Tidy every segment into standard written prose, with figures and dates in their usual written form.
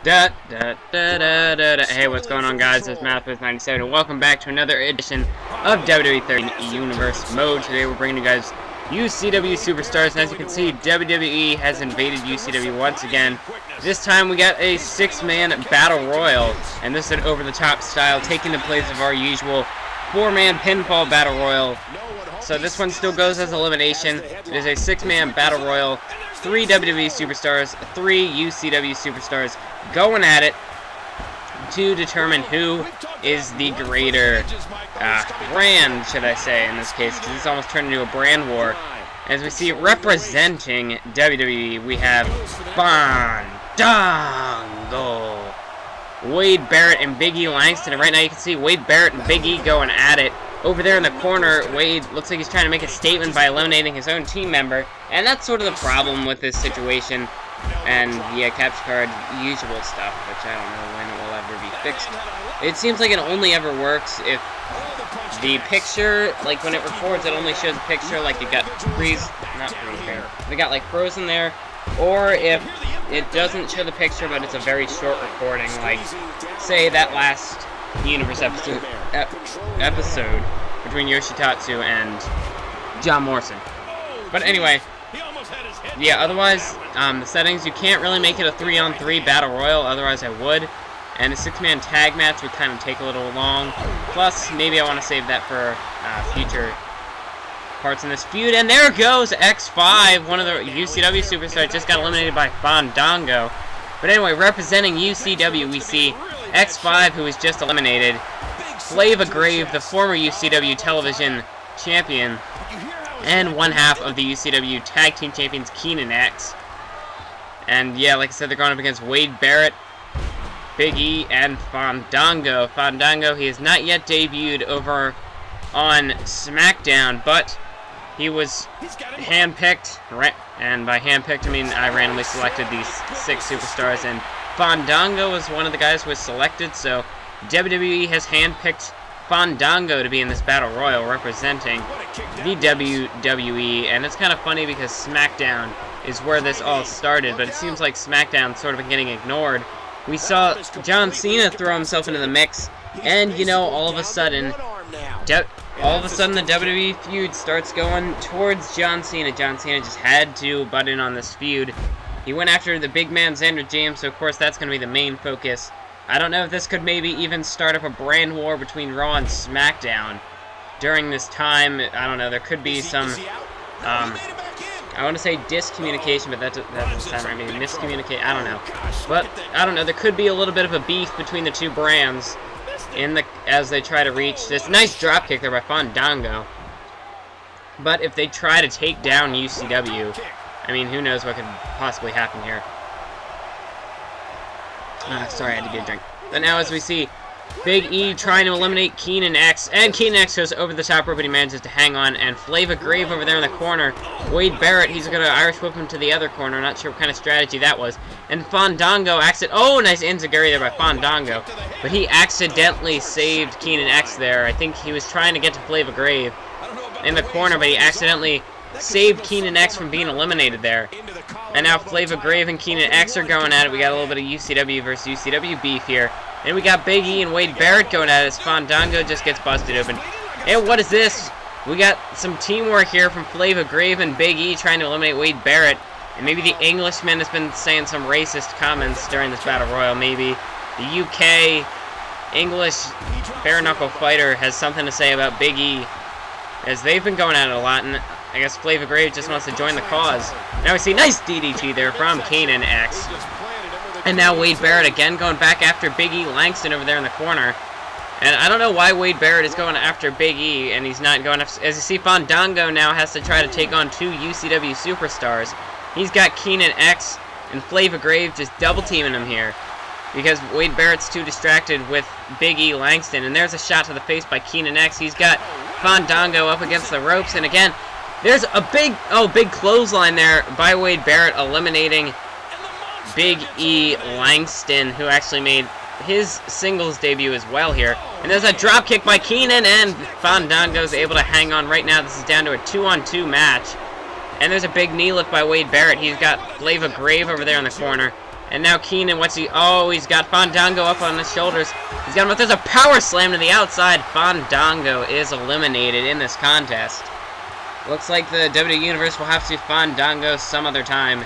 Hey, what's going on, guys? It's MathWiz97, and welcome back to another edition of WWE 30 Universe Mode. Today we're bringing you guys UCW Superstars, and as you can see, WWE has invaded UCW once again. This time we got a 6-man Battle Royal, and this is an over-the-top style, taking the place of our usual 4-man pinfall Battle Royal. So this one still goes as elimination. It is a 6-man Battle Royal. 3 WWE Superstars, 3 UCW Superstars going at it to determine who is the greater brand, should I say, in this case, because it's almost turned into a brand war. As we see, representing WWE, we have Fandango, Wade Barrett and Big E Langston, and right now you can see Wade Barrett and Big E going at it. Over there in the corner, Wade looks like he's trying to make a statement by eliminating his own team member, and that's sort of the problem with this situation. And yeah, capture card, usual stuff, which I don't know when it will ever be fixed. It seems like it only ever works if the picture, like when it records, it only shows a picture, like you got they got like frozen there, or if it doesn't show the picture but it's a very short recording, like say that last Universe episode between Yoshitatsu and John Morrison. But anyway, yeah, otherwise, the settings, you can't really make it a 3-on-3 Battle Royal, otherwise I would. And a 6-man tag match would kind of take a little long. Plus, maybe I want to save that for future parts in this feud. And there goes X5, one of the UCW superstars, just got eliminated by Fandango. But anyway, representing UCW, we see X5, who was just eliminated, Flava Grave, the former UCW television champion, and one half of the UCW tag team champions, Keenan X. And yeah, like I said, they're going up against Wade Barrett, Big E, and Fandango. Fandango, he has not yet debuted over on SmackDown, but he was handpicked, right? And by handpicked, I mean I randomly selected these 6 superstars, and Fandango was one of the guys who was selected, so WWE has handpicked Fandango to be in this Battle Royal representing the WWE, and it's kind of funny because SmackDown is where this all started, but it seems like SmackDown's sort of been getting ignored. We saw John Cena throw himself into the mix, and, you know, all of a sudden the WWE feud starts going towards John Cena. John Cena just had to butt in on this feud. He went after the big man Xander James, so of course that's going to be the main focus. I don't know if this could maybe even start up a brand war between Raw and SmackDown during this time. I don't know, there could be some, I want to say discommunication, but that doesn't sound right, maybe miscommunicate, I don't know. But, I don't know, there could be a little bit of a beef between the two brands as they try to reach this nice dropkick there by Fandango. But if they try to take down UCW, I mean, who knows what could possibly happen here. Sorry, I had to get a drink. But now as we see, Big E trying to eliminate Keenan X, and Keenan X goes over the top rope, but he manages to hang on, and Flava Grave over there in the corner. Wade Barrett, he's going to Irish whip him to the other corner, not sure what kind of strategy that was. And Fandango oh, nice enziguri there by Fandango, but he accidentally saved Keenan X there. I think he was trying to get to Flava Grave in the corner, but he accidentally saved Keenan X from being eliminated there. And now Flava Grave and Keenan X are going at it. We got a little bit of UCW versus UCW beef here. And we got Big E and Wade Barrett going at it as Fandango just gets busted open. And what is this? We got some teamwork here from Flava Grave and Big E trying to eliminate Wade Barrett. And maybe the Englishman has been saying some racist comments during this Battle Royal. Maybe the UK English bare-knuckle fighter has something to say about Big E, as they've been going at it a lot. And I guess Flava Grave just wants to join the cause. Now we see nice DDT there from Keenan X. And now Wade Barrett again going back after Big E Langston over there in the corner. And I don't know why Wade Barrett is going after Big E and he's not going after... As you see, Fandango now has to try to take on 2 UCW superstars. He's got Keenan X and Flava Grave just double teaming him here, because Wade Barrett's too distracted with Big E Langston. And there's a shot to the face by Keenan X. He's got Fandango up against the ropes, and again, there's a big clothesline there by Wade Barrett, eliminating Big E Langston, who actually made his singles debut as well here. And there's a drop kick by Keenan, and Fandango's able to hang on right now. This is down to a 2-on-2 match. And there's a big knee lift by Wade Barrett. He's got Flava Grave over there in the corner. And now Keenan, what's he? Oh, he's got Fandango up on his shoulders. He's got him up. There's a power slam to the outside. Fandango is eliminated in this contest. Looks like the WWE Universe will have to Fandango some other time.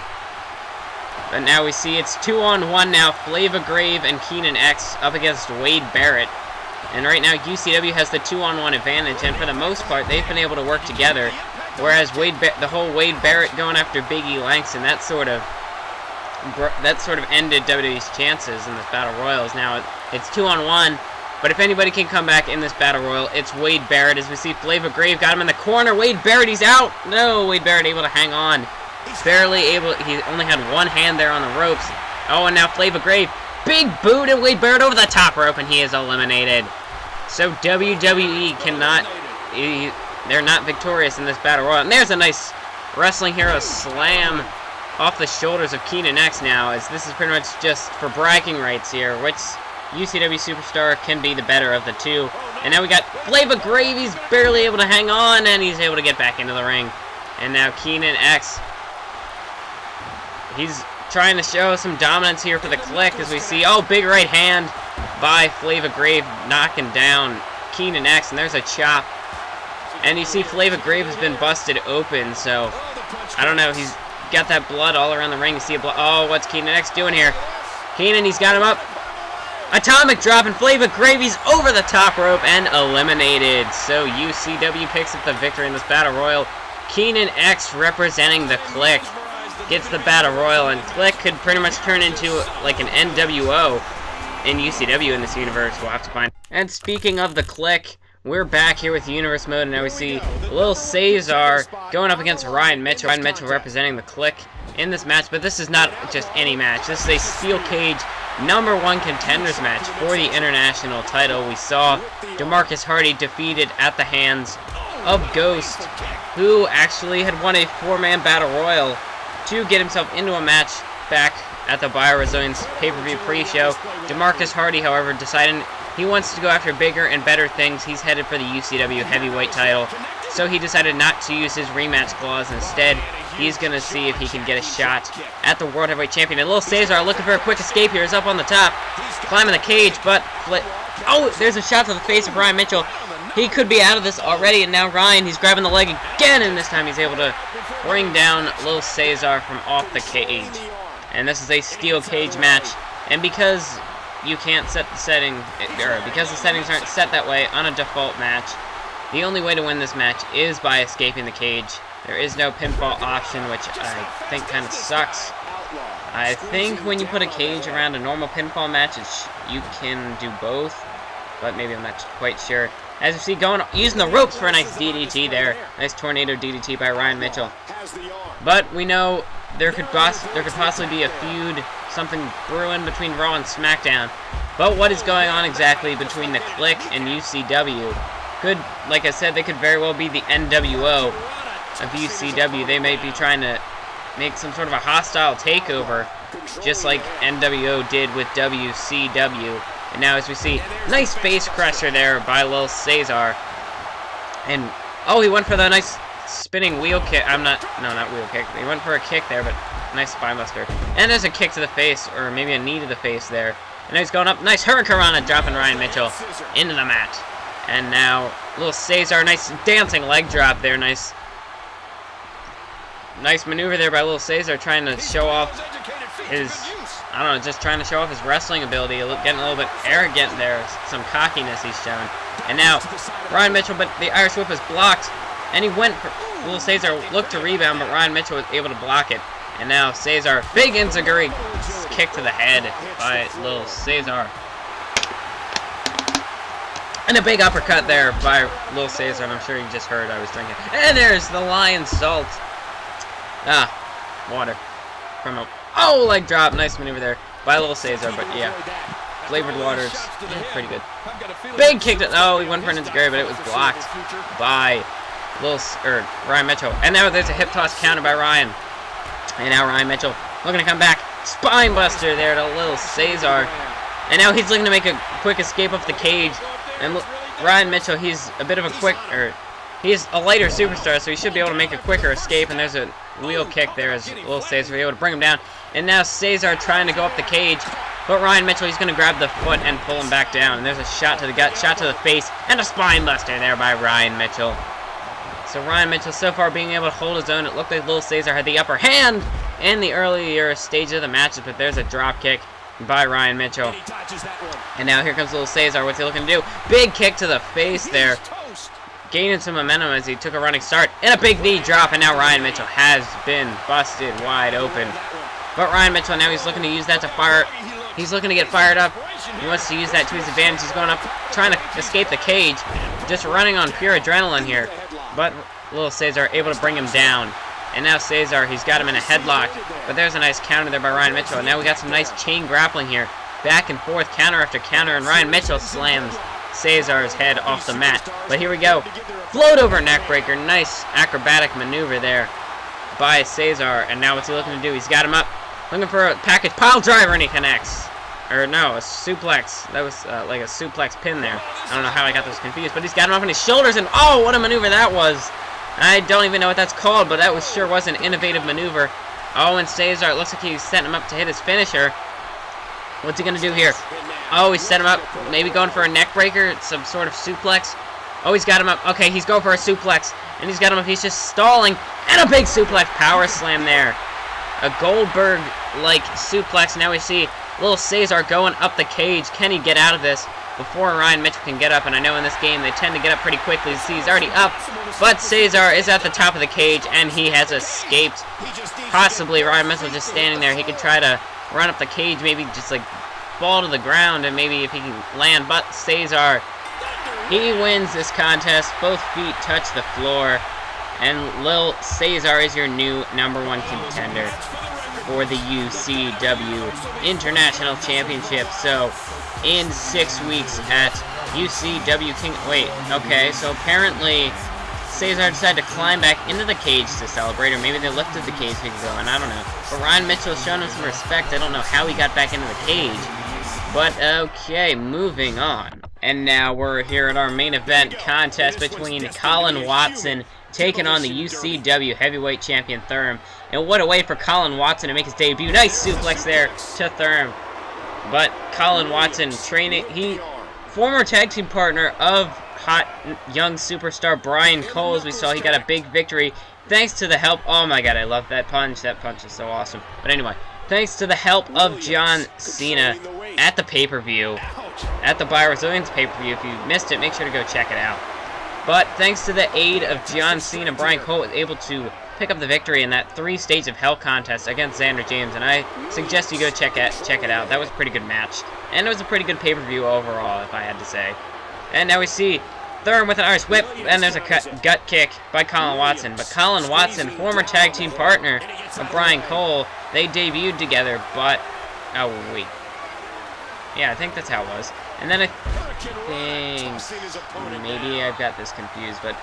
But now we see it's 2-on-1 now. Flava Grave and Keenan X up against Wade Barrett. And right now UCW has the 2-on-1 advantage, and for the most part they've been able to work together. Whereas the whole Wade Barrett going after Big E Langston, that sort of ended WWE's chances in this Battle Royals. Now it's 2-on-1, but if anybody can come back in this Battle Royal, it's Wade Barrett. As we see Flava Grave got him in the corner. Wade Barrett, he's out. No, Wade Barrett able to hang on. Barely able. He only had one hand there on the ropes. Oh, and now Flava Grave, big boot, and Wade Barrett over the top rope, and he is eliminated. So WWE cannot. They're not victorious in this Battle Royal. And there's a nice Wrestling Hero slam off the shoulders of Keenan X now, as this is pretty much just for bragging rights here, which UCW Superstar can be the better of the two. And now we got Flava Grave, he's barely able to hang on, and he's able to get back into the ring. And now Keenan X, he's trying to show some dominance here for the Click, as we see, oh, big right hand by Flava Grave, knocking down Keenan X, and there's a chop. And you see Flava Grave has been busted open, so I don't know, he's got that blood all around the ring. You see a blood. Oh, what's Keenan X doing here? Keenan, he's got him up. Atomic drop, and Flava Grave, he's over the top rope and eliminated. So UCW picks up the victory in this Battle Royal. Keenan X representing the Click gets the Battle Royal, and Click could pretty much turn into like an NWO in UCW in this universe. We'll have to find. And speaking of the Click, we're back here with Universe Mode, and now we see Lil Cesar going up against Ryan Mitchell. Ryan Mitchell representing the Click in this match, but this is not just any match. This is a steel cage #1 contenders match for the international title. We saw DeMarcus Hardy defeated at the hands of Ghost, who actually had won a 4-man Battle Royal to get himself into a match back at the BioResilience pay-per-view pre-show. DeMarcus Hardy, however, decided he wants to go after bigger and better things. He's headed for the UCW heavyweight title, so he decided not to use his rematch clause. Instead, he's going to see if he can get a shot at the World Heavyweight Champion. And Lil Cesar looking for a quick escape here. He's up on the top, climbing the cage, but oh, there's a shot to the face of Ryan Mitchell. He could be out of this already, and now Ryan, he's grabbing the leg again, and this time he's able to bring down Lil Cesar from off the cage. And this is a steel cage match, and because you can't set the setting, or because the settings aren't set that way on a default match, the only way to win this match is by escaping the cage. There is no pinfall option, which I think kind of sucks. I think when you put a cage around a normal pinfall match, you can do both, but maybe I'm not quite sure. As you see, using the ropes for a nice DDT there. Nice tornado DDT by Ryan Mitchell. But we know there could possibly be a feud, something brewing between Raw and SmackDown. But what is going on exactly between the Click and UCW? Could, like I said, they could very well be the NWO of UCW. They may be trying to make some sort of a hostile takeover, just like NWO did with WCW. And now, as we see, nice face crusher there by Lil Cesar. And, oh, he went for the nice spinning wheel kick. Not wheel kick. He went for a kick there, but nice spinebuster. And there's a kick to the face, or maybe a knee to the face there. And now he's going up. Nice hurricanrana, dropping Ryan Mitchell into the mat. And now, Lil Cesar, nice dancing leg drop there. Nice maneuver there by Lil Cesar, trying to show off his, I don't know, just trying to show off his wrestling ability, getting a little bit arrogant there, some cockiness he's shown. And now, Ryan Mitchell, but the Irish Whip is blocked, and he went for, Lil Cesar looked to rebound, but Ryan Mitchell was able to block it. And now, Cesar, big enziguri kick to the head by Lil Cesar. And a big uppercut there by Lil Cesar, and I'm sure you just heard I was drinking. And there's the Lion Salt. Water. From a, oh, leg drop. Nice maneuver there by Lil Cesar, but yeah. Flavored waters. Yeah, pretty good. Big kick to, oh, he went for an enziguri, but it was blocked by Ryan Mitchell. And now there's a hip toss counter by Ryan. And now Ryan Mitchell looking to come back. Spine buster there to Lil Cesar. And now he's looking to make a quick escape off the cage. And Ryan Mitchell, he's a bit of a He's a lighter superstar, so he should be able to make a quicker escape, and there's a wheel kick there as Little Cesar able to bring him down. And now Cesar trying to go up the cage, but Ryan Mitchell, he's going to grab the foot and pull him back down. And there's a shot to the gut, shot to the face, and a spine buster there by Ryan Mitchell. So Ryan Mitchell so far being able to hold his own. It looked like Little Cesar had the upper hand in the earlier stages of the matches, but there's a drop kick by Ryan Mitchell. And now here comes Little Cesar. What's he looking to do? Big kick to the face there. Gaining some momentum as he took a running start. And a big knee drop, and now Ryan Mitchell has been busted wide open. But Ryan Mitchell, now he's looking to use that to fire. He's looking to get fired up. He wants to use that to his advantage. He's going up, trying to escape the cage. Just running on pure adrenaline here. But Little Cesar able to bring him down. And now Cesar, he's got him in a headlock. But there's a nice counter there by Ryan Mitchell. And now we got some nice chain grappling here. Back and forth, counter after counter. And Ryan Mitchell slams Cesar's head off the mat. But here we go. Float over neckbreaker. Nice acrobatic maneuver there by Cesar. And now what's he looking to do? He's got him up. Looking for a package pile driver, and he connects. Or no, a suplex. That was like a suplex pin there. I don't know how I got those confused. But he's got him up on his shoulders. And oh, what a maneuver that was. I don't even know what that's called, but that sure was an innovative maneuver. Oh, and Cesar, it looks like he's setting him up to hit his finisher. What's he going to do here? Oh, he set him up. Maybe going for a neck breaker. Some sort of suplex. Oh, he's got him up. Okay, he's going for a suplex. And he's got him up. He's just stalling. And a big suplex power slam there. A Goldberg-like suplex. Now we see Little Cesar going up the cage. Can he get out of this before Ryan Mitchell can get up? And I know in this game they tend to get up pretty quickly. See, he's already up. But Cesar is at the top of the cage, and he has escaped. Possibly Ryan Mitchell just standing there. He could try to run up the cage, maybe just like fall to the ground, and maybe if he can land. But Cesar, he wins this contest. Both feet touch the floor. And Lil Cesar is your new #1 contender for the UCW International Championship. So, in 6 weeks at UCW King... Wait, okay, so apparently Cesar decided to climb back into the cage to celebrate, or maybe they lifted the cage so he could go in, I don't know. But Ryan Mitchell has shown him some respect. I don't know how he got back into the cage. But, okay, moving on. And now we're here at our main event contest between Colin Watson taking on the UCW Heavyweight Champion Thurm. And what a way for Colin Watson to make his debut. Nice suplex there to Thurm. But Colin Watson, former tag team partner of hot young superstar Brian Cole, as we saw, he got a big victory thanks to the help. Oh my god, I love that punch. That punch is so awesome. But anyway, thanks to the help of John Cena at the pay-per-view, at the BioResilience pay-per-view. If you missed it, make sure to go check it out. But thanks to the aid of John Cena, Brian Cole was able to pick up the victory in that 3 Stages of Hell contest against Xander James, and I suggest you go check it out. That was a pretty good match, and it was a pretty good pay-per-view overall, if I had to say. And now we see Thurm with an Irish whip, and there's a gut kick by Colin Watson. But Colin Watson, former tag team partner of Brian Cole, they debuted together, but... Oh, wait. Yeah, I think that's how it was. And then I think... Maybe I've got this confused, but...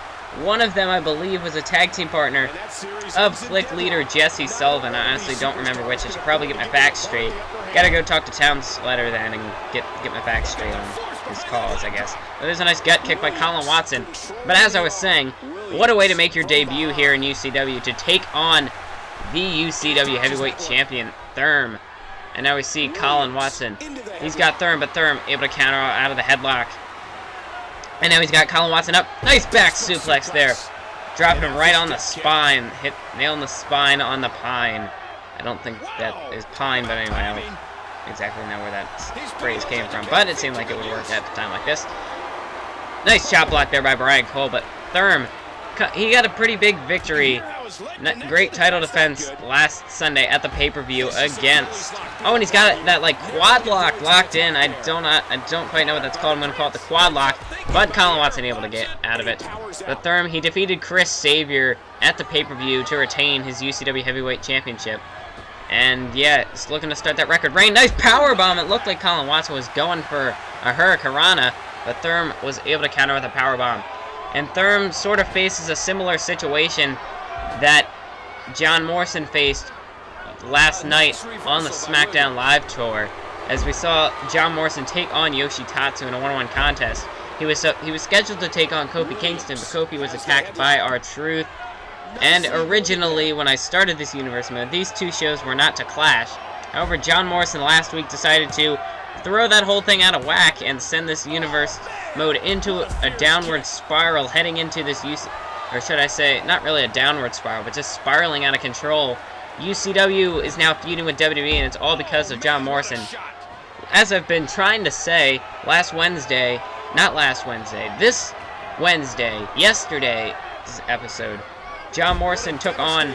One of them, I believe, was a tag team partner of Click leader Jesse Sullivan. I honestly don't remember which. I should probably get my facts straight. Gotta go talk to Town Slater then and get my facts straight on his calls, I guess. But there's a nice gut kick by Colin Watson. But as I was saying, what a way to make your debut here in UCW, to take on the UCW Heavyweight Champion, Thurm. And now we see Colin Watson. He's got Thurm, but Thurm able to counter out of the headlock. And now he's got Colin Watson up. Nice back suplex there. Dropping him right on the spine. Nailing the spine on the pine. I don't think that is pine, but anyway, I don't exactly know where that phrase came from. But it seemed like it would work at a time like this. Nice chop block there by Brian Cole, but Thurm, he got a pretty big victory. Great title defense last Sunday at the pay-per-view against... Oh, and he's got that, like, quad lock locked in. I don't quite know what that's called. I'm going to call it the quad lock. But Colin Watson able to get out of it. But Thurm, he defeated Chris Xavier at the pay-per-view to retain his UCW Heavyweight Championship. And, yeah, it's looking to start that record reign. Nice powerbomb. It looked like Colin Watson was going for a Hurricanrana, but Thurm was able to counter with a powerbomb. And Thurm sort of faces a similar situation that John Morrison faced last night on the SmackDown Live tour, as we saw John Morrison take on Yoshitatsu in a 1-on-1 contest. He was scheduled to take on Kofi Kingston, but Kofi was attacked by R-Truth. And originally, when I started this universe mode, these two shows were not to clash. However, John Morrison last week decided to throw that whole thing out of whack and send this universe mode into a downward spiral, heading into this or should I say, not really a downward spiral, but just spiraling out of control. UCW is now feuding with WWE, and it's all because of John Morrison. As I've been trying to say, this Wednesday, yesterday's episode, John Morrison took on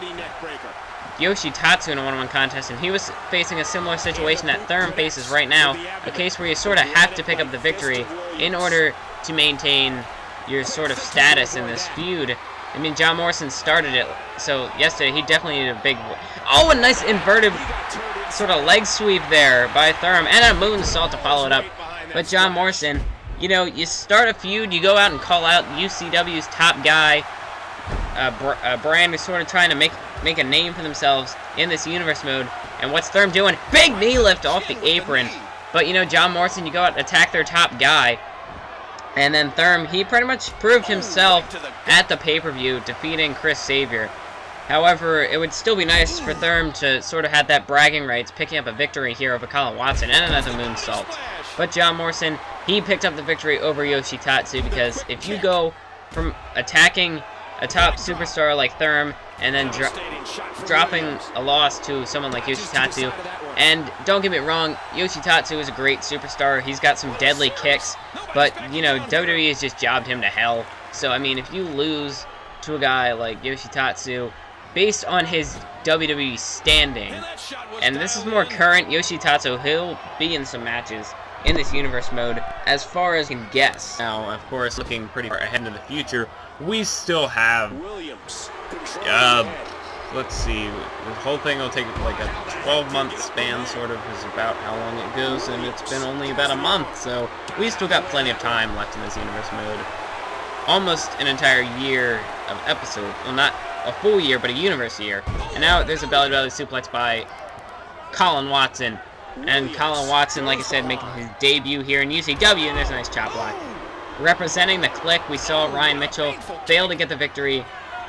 Yoshitatsu in a one-on-one contest, and he was facing a similar situation that Therm faces right now, a case where you sort of have to pick up the victory in order to maintain your sort of status in this feud. I mean, John Morrison started it, so yesterday he definitely needed a big... Oh, a nice inverted sort of leg sweep there by Therm, and a moonsault to follow it up. But John Morrison, you know, you start a feud, you go out and call out UCW's top guy, Brand is sort of trying to make a name for themselves in this universe mode, and what's Therm doing? Big knee lift off the apron. But, you know, John Morrison, you go out and attack their top guy, and then Therm, he pretty much proved himself at the pay-per-view, defeating Chris Xavier. However, it would still be nice for Therm to sort of have that bragging rights, picking up a victory here over Colin Watson, and another moonsault. But John Morrison, he picked up the victory over Yoshitatsu, because if you go from attacking a top superstar like Therm, and then dropping a loss to someone like Yoshitatsu, and don't get me wrong, Yoshitatsu is a great superstar, he's got some deadly kicks, but, you know, WWE has just jobbed him to hell. So, I mean, if you lose to a guy like Yoshitatsu, based on his WWE standing, and this is more current, Yoshitatsu, he'll be in some matches in this universe mode, as far as you can guess. Now, of course, looking pretty far ahead into the future, we still have, let's see, the whole thing will take like a 12-month span, sort of, is about how long it goes, and it's been only about a month, so we still got plenty of time left in this universe mode. Almost an entire year of episode, well, not a full year, but a universe year. And now there's a belly-to-belly suplex by Colin Watson. And Colin Watson, like I said, making his debut here in UCW, and there's a nice chop block. Representing the Click, we saw Ryan Mitchell fail to get the victory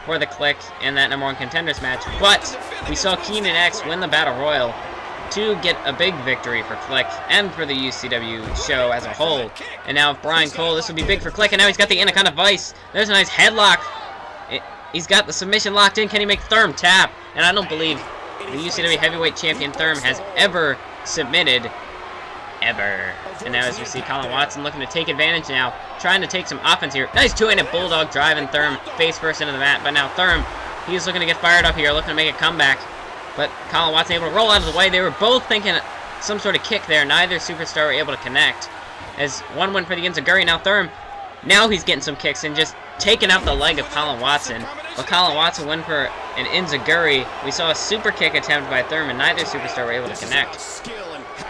for the Click in that #1 contenders match, but we saw Keenan X win the Battle Royal to get a big victory for Click and for the UCW show as a whole. And now Brian Cole, this will be big for Click, and now he's got the Anaconda Vice. There's a nice headlock. He's got the submission locked in. Can he make Therm tap? And I don't believe the UCW Heavyweight Champion Therm has ever submitted, ever. And now as we see Colin Watson looking to take advantage now, trying to take some offense here. Nice two-handed bulldog driving Therm face first into the mat, but now Therm, he's looking to get fired up here, looking to make a comeback. But Colin Watson able to roll out of the way. They were both thinking some sort of kick there. Neither superstar were able to connect. As one went for the Enziguri, now Therm, now he's getting some kicks and just taking out the leg of Colin Watson. But Colin Watson went for an Enziguri. We saw a super kick attempt by Therm, and neither superstar were able to connect.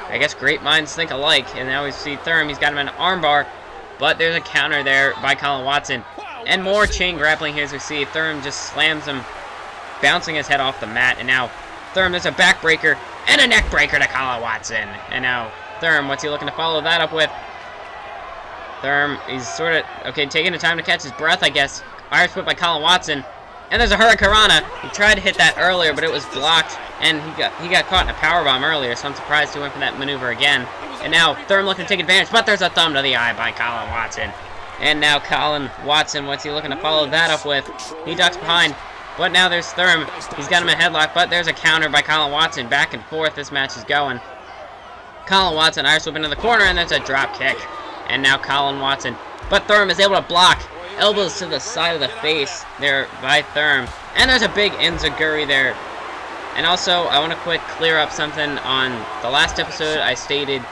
I guess great minds think alike. And now we see Therm, he's got him in an armbar, but there's a counter there by Colin Watson. And more chain grappling here as we see Therm just slams him, bouncing his head off the mat. And now Therm, there's a backbreaker and a neckbreaker to Colin Watson. And now Therm, what's he looking to follow that up with? Therm, he's sort of, okay, taking the time to catch his breath, I guess. Irish whip by Colin Watson. And there's a Hurricanrana. He tried to hit that earlier, but it was blocked. And he got caught in a powerbomb earlier, so I'm surprised he went for that maneuver again. And now Therm looking to take advantage, but there's a thumb to the eye by Colin Watson. And now Colin Watson, what's he looking to follow that up with? He ducks behind. But now there's Therm. He's got him in a headlock, but there's a counter by Colin Watson. Back and forth, this match is going. Colin Watson, Irish whip into the corner, and there's a drop kick. And now Colin Watson. But Therm is able to block. Elbows to the side of the face there by Therm. And there's a big Enziguri there. And also, I want to clear up something. On the last episode, I stated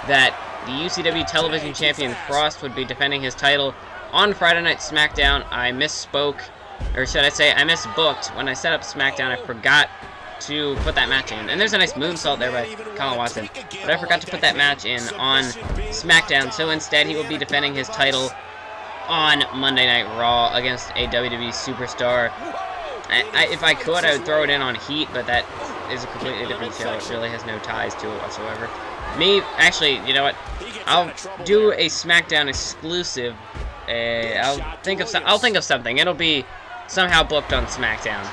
that the UCW Television Champion Frost would be defending his title on Friday Night SmackDown. I misspoke. Or should I say, I misbooked. When I set up SmackDown, I forgot to put that match in. And there's a nice moonsault there by Colin Watson. But I forgot to put that match in on SmackDown. So instead, he will be defending his title on Monday Night Raw against a WWE superstar. If I could, I would throw it in on Heat, but that is a completely different show. It really has no ties to it whatsoever. Actually, you know what? I'll do a SmackDown exclusive. I'll think of something. It'll be somehow booked on SmackDown.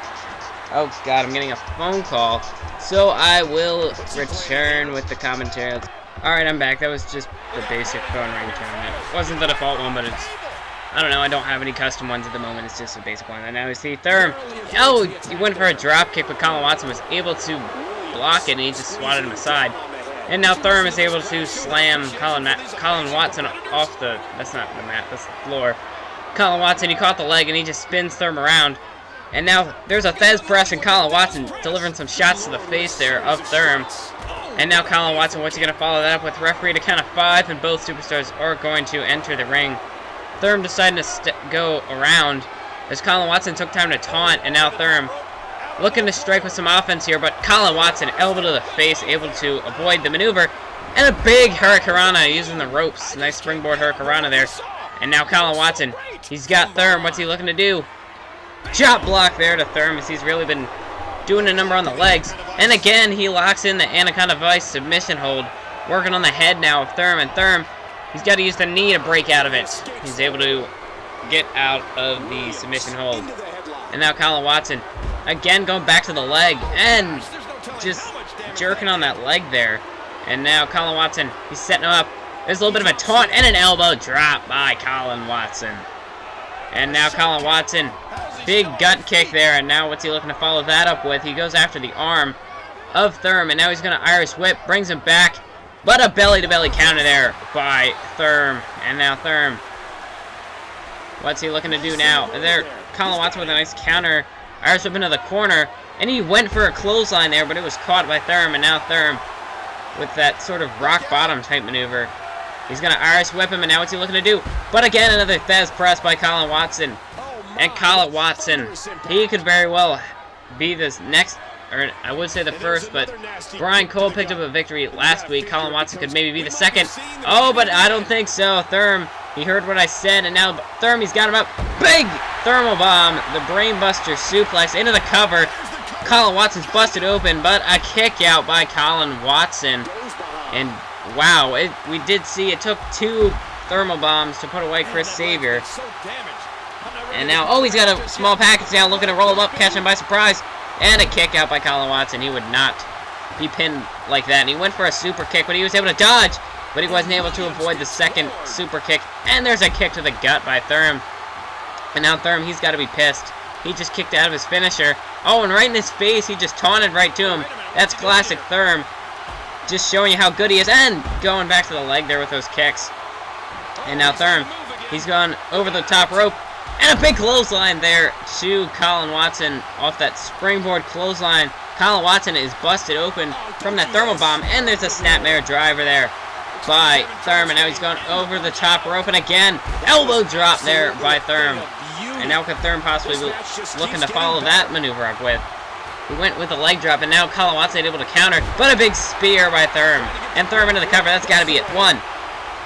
Oh God, I'm getting a phone call. So I will return with the commentary. Alright, I'm back. That was just the basic phone ringtone. It wasn't the default one, but it's... I don't know, I don't have any custom ones at the moment. It's just a basic one. And now we see Therm. Oh, he went for a drop kick, but Colin Watson was able to block it, and he just swatted him aside. And now Therm is able to slam Colin Watson off the... That's not the mat, that's the floor. Colin Watson, he caught the leg, and he just spins Therm around. And now there's a Thez press, and Colin Watson delivering some shots to the face there of Therm. And now Colin Watson, what's he going to follow that up with? Referee to count of 5, and both superstars are going to enter the ring. Therm deciding to go around as Colin Watson took time to taunt, and now Therm looking to strike with some offense here, but Colin Watson, elbow to the face, able to avoid the maneuver, and a big Hurricanrana using the ropes. Nice springboard Hurricanrana there. And now Colin Watson, he's got Therm. What's he looking to do? Chop block there to Therm as he's really been doing a number on the legs. And again, he locks in the Anaconda Vice submission hold, working on the head now of Therm, and Therm, he's got to use the knee to break out of it. He's able to get out of the submission hold. And now Colin Watson, again going back to the leg, and just jerking on that leg there. And now Colin Watson, he's setting him up. There's a little bit of a taunt and an elbow drop by Colin Watson. And now Colin Watson, big gut kick there, and now what's he looking to follow that up with? He goes after the arm of Therm, and now he's going to Irish whip, brings him back, but a belly-to-belly counter there by Therm. And now Therm, what's he looking to do now? And there, Colin Watson with a nice counter, Irish whip into the corner, and he went for a clothesline there, but it was caught by Therm, and now Therm with that sort of rock-bottom type maneuver. He's going to Irish whip him, and now what's he looking to do? But again, another Thez press by Colin Watson. And Colin Watson, he could very well be this next, or I would say the first, but Brian Cole picked up a victory last week. Colin Watson could maybe be the second. Oh, but I don't think so. Therm, he heard what I said, and now Therm, he's got him up. Big thermal bomb, the brainbuster suplex into the cover. Colin Watson's busted open, but a kick out by Colin Watson. And wow, we did see it took 2 thermal bombs to put away Chris Xavier. And now, oh, he's got a small package now, looking to roll him up, catch him by surprise. And a kick out by Colin Watson. He would not be pinned like that. And he went for a super kick, but he was able to dodge. But he wasn't able to avoid the second super kick. And there's a kick to the gut by Therm. And now Therm, he's got to be pissed. He just kicked out of his finisher. Oh, and right in his face, he just taunted right to him. That's classic Therm. Just showing you how good he is. And going back to the leg there with those kicks. And now Therm, he's gone over the top rope. And a big clothesline there to Colin Watson off that springboard clothesline. Colin Watson is busted open from that thermal bomb. And there's a snapmare driver there by Therm. And now he's going over the top rope. And again, elbow drop there by Therm. And now could Therm possibly be looking to follow that maneuver up with? He went with a leg drop, and now Colin Watson able to counter, but a big spear by Therm. And Therm into the cover, that's got to be it. 1.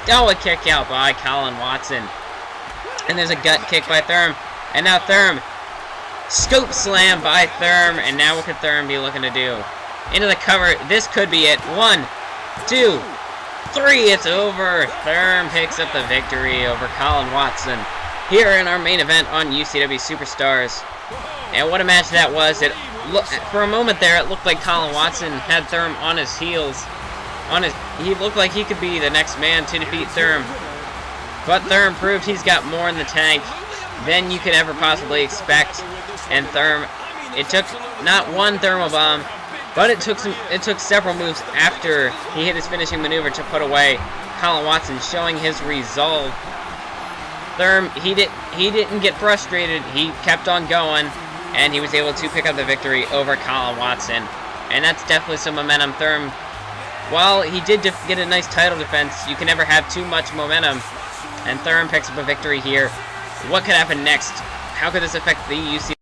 Oh, a kick out by Colin Watson. And there's a gut kick by Therm. And now Therm, scoop slam by Therm. And now what could Therm be looking to do? Into the cover, this could be it. 1, 2, 3, it's over. Therm picks up the victory over Colin Watson here in our main event on UCW Superstars. And what a match that was. For a moment there, it looked like Colin Watson had Therm on his heels. He looked like he could be the next man to defeat Therm. But Therm proved he's got more in the tank than you could ever possibly expect. And Therm, it took not one thermal bomb, but it took several moves after he hit his finishing maneuver to put away Colin Watson, showing his resolve. Therm, he didn't get frustrated. He kept on going, and he was able to pick up the victory over Colin Watson. And that's definitely some momentum. Therm, while he did get a nice title defense, you can never have too much momentum. And Therm picks up a victory here. What could happen next? How could this affect the UCW?